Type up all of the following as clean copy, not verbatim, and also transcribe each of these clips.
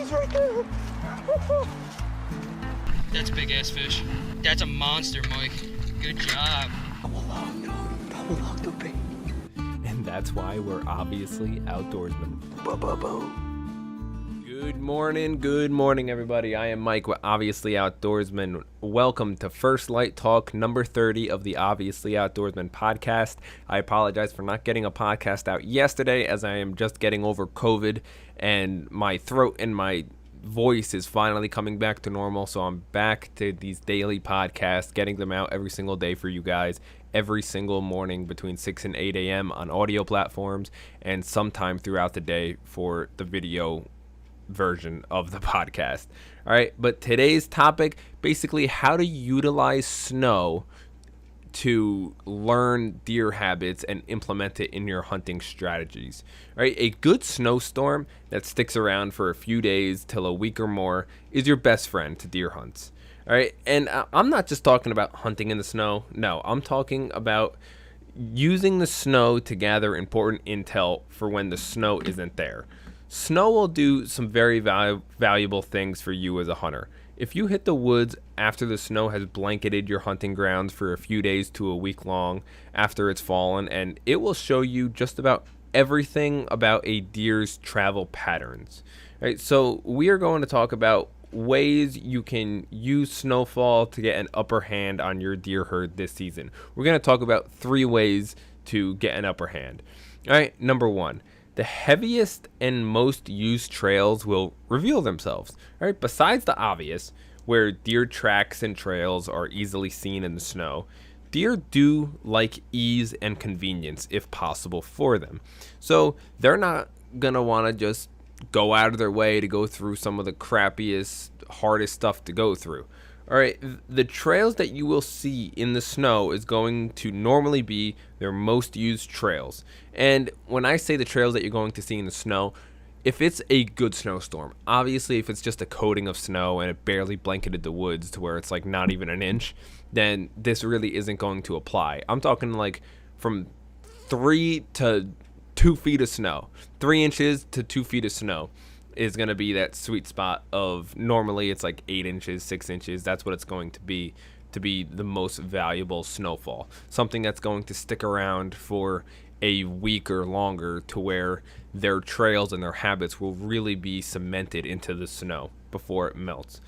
He's right there. That's a big ass fish. That's a monster, Mike. Good job. And that's why we're obviously outdoorsmen. Good morning, everybody. I am Mike with Obviously Outdoorsman. Welcome to First Light Talk number 30 of the Obviously Outdoorsman podcast. I apologize for not getting a podcast out yesterday, as I am just getting over COVID and my throat and my voice is finally coming back to normal. So I'm back to these daily podcasts, getting them out every single day for you guys, every single morning between 6 and 8 a.m. on audio platforms, and sometime throughout the day for the video version of the podcast. All right, but today's topic, basically how to utilize snow to learn deer habits and implement it in your hunting strategies. All right, a good snowstorm that sticks around for a few days till a week or more is your best friend to deer hunts. All right, and I'm not just talking about hunting in the snow. No, I'm talking about using the snow to gather important intel for when the snow isn't there. Snow will do some very valuable things for you as a hunter. If you hit the woods after the snow has blanketed your hunting grounds for a few days to a week long after it's fallen, and it will show you just about everything about a deer's travel patterns. Right, so we are going to talk about ways you can use snowfall to get an upper hand on your deer herd this season. We're going to talk about 3 ways to get an upper hand. All right, number 1. The heaviest and most used trails will reveal themselves. All right, besides the obvious, where deer tracks and trails are easily seen in the snow, deer do like ease and convenience if possible for them. So they're not gonna want to just go out of their way to go through some of the crappiest, hardest stuff to go through. All right, the trails that you will see in the snow is going to normally be their most used trails. And when I say the trails that you're going to see in the snow, if it's a good snowstorm, obviously if it's just a coating of snow and it barely blanketed the woods to where it's like not even an inch, then this really isn't going to apply. I'm talking like from 3 to 2 feet of snow, 3 inches to 2 feet of snow is going to be that sweet spot of, normally it's like 8 inches, 6 inches. That's what it's going to be the most valuable snowfall. Something that's going to stick around for a week or longer, to where their trails and their habits will really be cemented into the snow before it melts.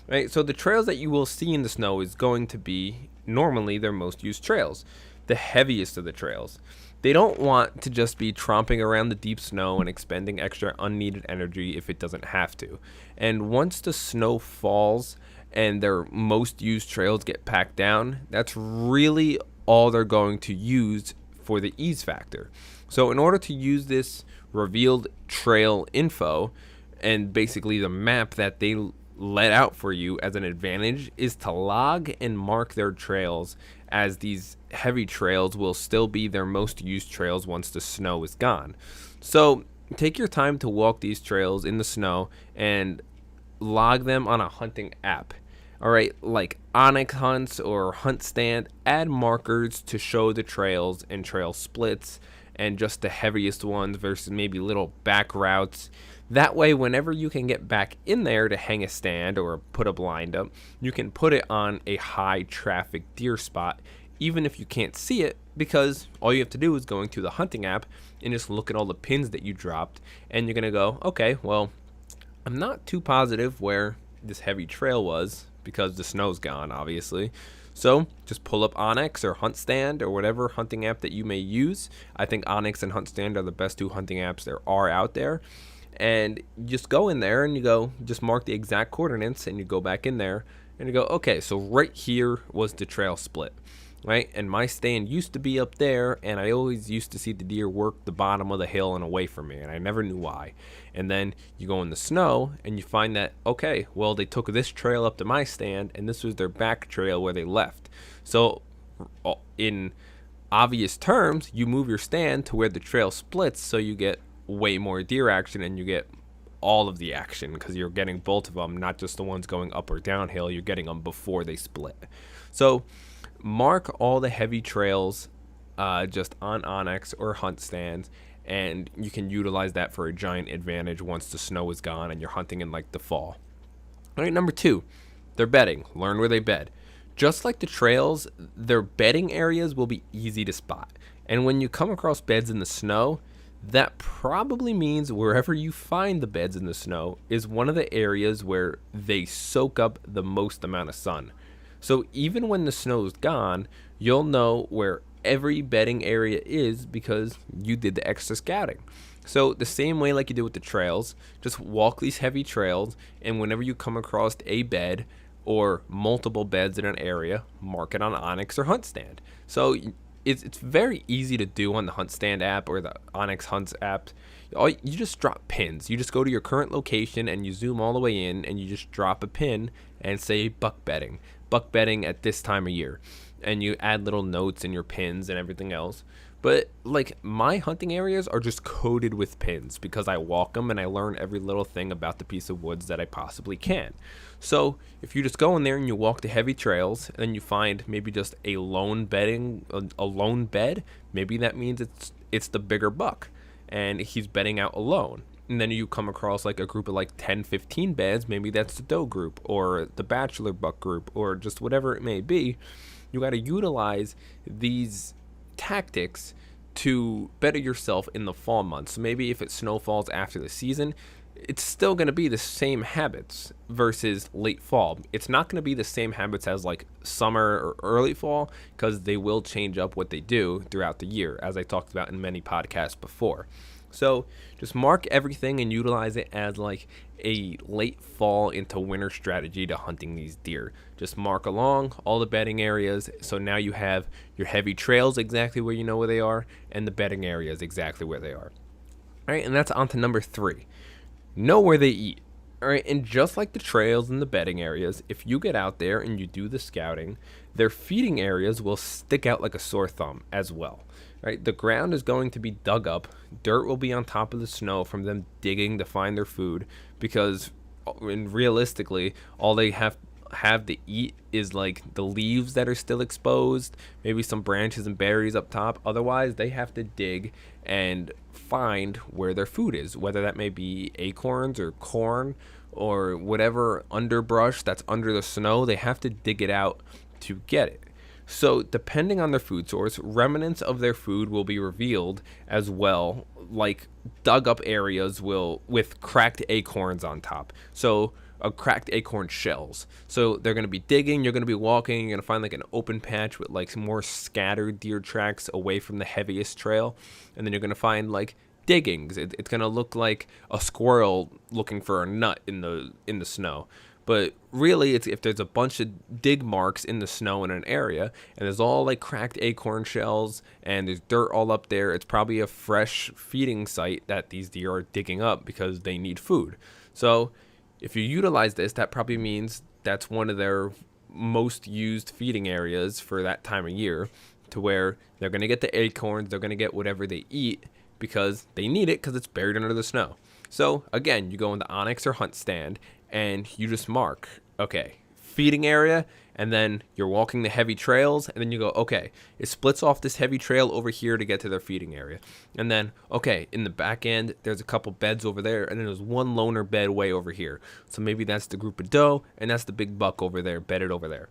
Right? So the trails that you will see in the snow is going to be normally their most used trails, the heaviest of the trails. They don't want to just be tromping around the deep snow and expending extra unneeded energy if it doesn't have to. And once the snow falls and their most used trails get packed down, that's really all they're going to use for the ease factor. So in order to use this revealed trail info, and basically the map that they let out for you as an advantage, is to log and mark their trails, as these heavy trails will still be their most used trails once the snow is gone. So take your time to walk these trails in the snow and log them on a hunting app. All right, like Onyx Hunts or Hunt Stand, add markers to show the trails and trail splits and just the heaviest ones versus maybe little back routes. That way, whenever you can get back in there to hang a stand or put a blind up, you can put it on a high traffic deer spot, even if you can't see it, because all you have to do is go into the hunting app and just look at all the pins that you dropped, and you're going to go, okay, well, I'm not too positive where this heavy trail was because the snow's gone, obviously. So just pull up Onyx or Hunt Stand or whatever hunting app that you may use. I think Onyx and Hunt Stand are the best 2 hunting apps there are out there. And just go in there and you go, just mark the exact coordinates, and you go back in there and you go, okay, so right here was the trail split, right? And my stand used to be up there, and I always used to see the deer work the bottom of the hill and away from me, and I never knew why. And then you go in the snow and you find that, okay, well, they took this trail up to my stand, and this was their back trail where they left. So in obvious terms, you move your stand to where the trail splits, so you get way more deer action, and you get all of the action because you're getting both of them, not just the ones going up or downhill. You're getting them before they split. So mark all the heavy trails just on Onyx or hunt stands, and you can utilize that for a giant advantage once the snow is gone and you're hunting in like the fall. All right, number 2, they're bedding. Learn where they bed. Just like the trails, their bedding areas will be easy to spot. And when you come across beds in the snow, that probably means wherever you find the beds in the snow is one of the areas where they soak up the most amount of sun. So even when the snow's gone, you'll know where every bedding area is because you did the extra scouting. So the same way like you did with the trails, just walk these heavy trails, and whenever you come across a bed or multiple beds in an area, mark it on Onyx or Hunt Stand. So it's very easy to do on the Hunt Stand app or the Onyx Hunts app. You just drop pins. You just go to your current location and you zoom all the way in and you just drop a pin and say buck bedding. Buck bedding at this time of year. And you add little notes in your pins and everything else. But like my hunting areas are just coated with pins because I walk them and I learn every little thing about the piece of woods that I possibly can. So if you just go in there and you walk the heavy trails and then you find maybe just a lone bed, maybe that means it's the bigger buck and he's bedding out alone. And then you come across like a group of like 10, 15 beds, maybe that's the doe group or the bachelor buck group or just whatever it may be. You got to utilize these tactics to better yourself in the fall months. So maybe if it snowfalls after the season, it's still going to be the same habits versus late fall. It's not going to be the same habits as like summer or early fall because they will change up what they do throughout the year, as I talked about in many podcasts before. So just mark everything and utilize it as like a late fall into winter strategy to hunting these deer. Just mark along all the bedding areas. So now you have your heavy trails exactly where you know where they are and the bedding areas exactly where they are. All right, and that's on to number 3. Know where they eat. All right, and just like the trails and the bedding areas, if you get out there and you do the scouting, their feeding areas will stick out like a sore thumb as well. Right, the ground is going to be dug up. Dirt will be on top of the snow from them digging to find their food because realistically, all they have to eat is like the leaves that are still exposed, maybe some branches and berries up top. Otherwise, they have to dig and find where their food is, whether that may be acorns or corn or whatever underbrush that's under the snow. They have to dig it out to get it. So depending on their food source, remnants of their food will be revealed as well, like dug up areas with cracked acorns on top. So cracked acorn shells. So they're going to be digging, you're going to be walking, you're going to find like an open patch with like some more scattered deer tracks away from the heaviest trail. And then you're going to find like diggings. It's going to look like a squirrel looking for a nut in the snow. But really, it's if there's a bunch of dig marks in the snow in an area, and there's all like cracked acorn shells, and there's dirt all up there, it's probably a fresh feeding site that these deer are digging up because they need food. So if you utilize this, that probably means that's one of their most used feeding areas for that time of year, to where they're going to get the acorns, they're going to get whatever they eat because they need it because it's buried under the snow. So again, you go into Onyx or Hunt Stand, and you just mark, okay, feeding area, and then you're walking the heavy trails, and then you go, okay, it splits off this heavy trail over here to get to their feeding area. And then, okay, in the back end, there's a couple beds over there, and then there's one loner bed way over here. So maybe that's the group of doe, and that's the big buck over there, bedded over there.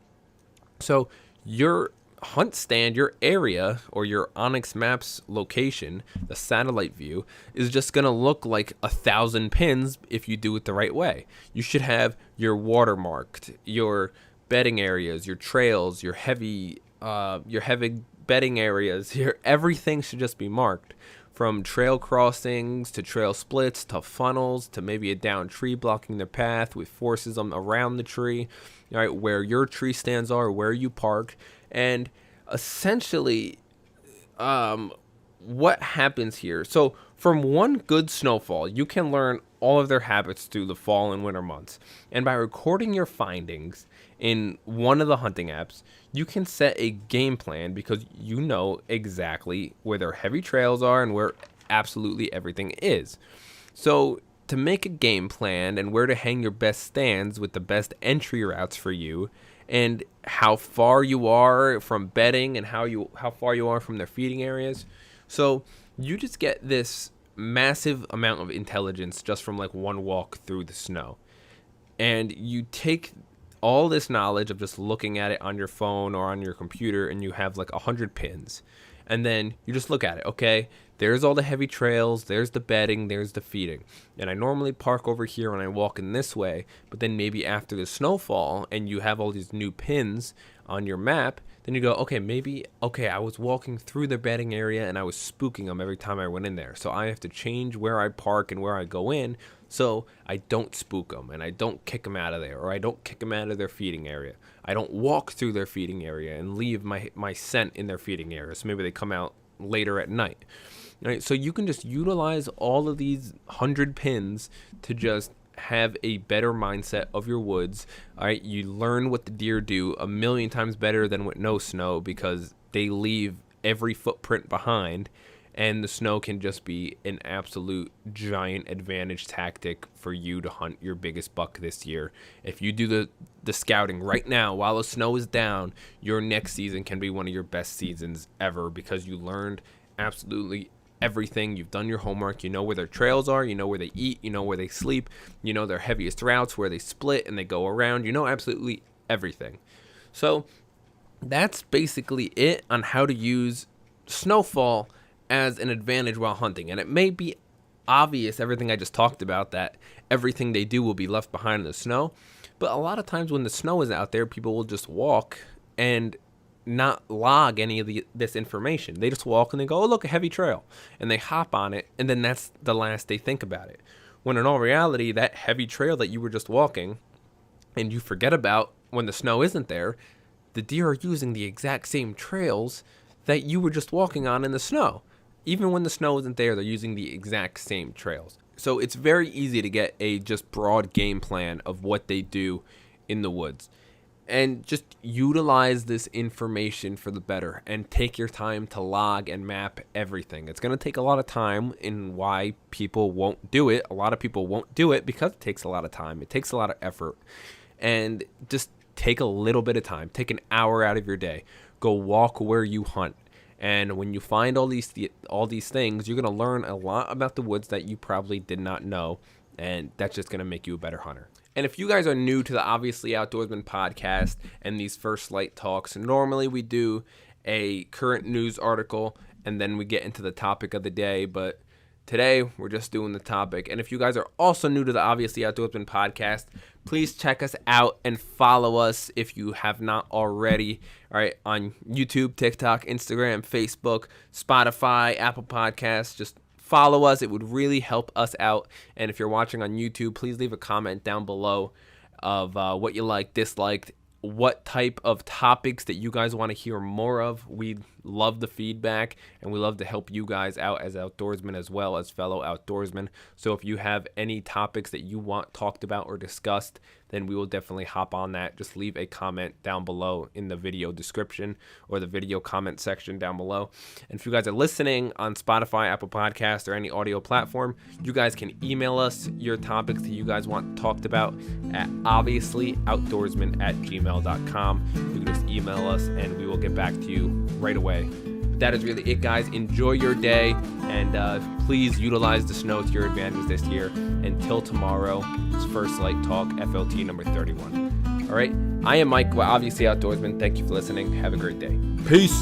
So your Hunt Stand, your area, or your Onyx Maps location, the satellite view, is just going to look like 1,000 pins if you do it the right way. You should have your watermarked, your bedding areas, your trails, your heavy bedding areas. Everything should just be marked, from trail crossings to trail splits to funnels to maybe a downed tree blocking their path with forces around the tree, right, where your tree stands are, where you park. And essentially, what happens here? So from one good snowfall, you can learn all of their habits through the fall and winter months. And by recording your findings in one of the hunting apps, you can set a game plan because you know exactly where their heavy trails are and where absolutely everything is. So to make a game plan and where to hang your best stands with the best entry routes for you and how far you are from bedding and how far you are from their feeding areas. So you just get this massive amount of intelligence just from like one walk through the snow. And you take all this knowledge of just looking at it on your phone or on your computer, and you have like 100 pins. And then you just look at it. Okay, there's all the heavy trails, there's the bedding, there's the feeding. And I normally park over here when I walk in this way, but then maybe after the snowfall and you have all these new pins on your map, then you go, okay, I was walking through the bedding area and I was spooking them every time I went in there. So I have to change where I park and where I go in so I don't spook them and I don't kick them out of there, or I don't kick them out of their feeding area. I don't walk through their feeding area and leave my scent in their feeding area. So maybe they come out later at night. Right? So you can just utilize all of these 100 pins to just have a better mindset of your woods. All right, you learn what the deer do a million times better than with no snow, because they leave every footprint behind, and the snow can just be an absolute giant advantage tactic for you to hunt your biggest buck this year. If you do the scouting right now while the snow is down, your next season can be one of your best seasons ever, because you learned absolutely everything. You've done your homework. You know where their trails are, you know where they eat, you know where they sleep, you know their heaviest routes, where they split and they go around. You know absolutely everything. So that's basically it on how to use snowfall as an advantage while hunting. And it may be obvious, everything I just talked about, that everything they do will be left behind in the snow, but a lot of times when the snow is out there, people will just walk and not log any of this information. They just walk and they go, oh, look, a heavy trail, and they hop on it, and then that's the last they think about it. When in all reality, that heavy trail that you were just walking and you forget about when the snow isn't there, the deer are using the exact same trails that you were just walking on in the snow. Even when the snow isn't there, they're using the exact same trails. So it's very easy to get a just broad game plan of what they do in the woods. And just utilize this information for the better, and take your time to log and map everything. It's going to take a lot of time, and why people won't do it. A lot of people won't do it because it takes a lot of time. It takes a lot of effort. And just take a little bit of time. Take an hour out of your day. Go walk where you hunt. And when you find all these things, you're going to learn a lot about the woods that you probably did not know. And that's just going to make you a better hunter. And if you guys are new to the Obviously Outdoorsmen podcast and these First Light talks, normally we do a current news article and then we get into the topic of the day. But today we're just doing the topic. And if you guys are also new to the Obviously Outdoorsmen podcast, please check us out and follow us if you have not already. All right, on YouTube, TikTok, Instagram, Facebook, Spotify, Apple Podcasts. Just follow us. It would really help us out. And if you're watching on YouTube, please leave a comment down below of what you liked, disliked, what type of topics that you guys want to hear more of. We love the feedback, and we love to help you guys out as outdoorsmen as well as fellow outdoorsmen. So if you have any topics that you want talked about or discussed, then we will definitely hop on that. Just leave a comment down below in the video description or the video comment section down below. And if you guys are listening on Spotify, Apple Podcasts, or any audio platform, you guys can email us your topics that you guys want talked about at obviously.outdoorsmen@gmail.com. You can just email us and we will get back to you right away. But that is really it, guys. Enjoy your day, and please utilize the snow to your advantage this year. Until tomorrow, it's First Light Talk, FLT number 31. All right, I am Mike, Obviously Outdoorsman. Thank you for listening. Have a great day. Peace.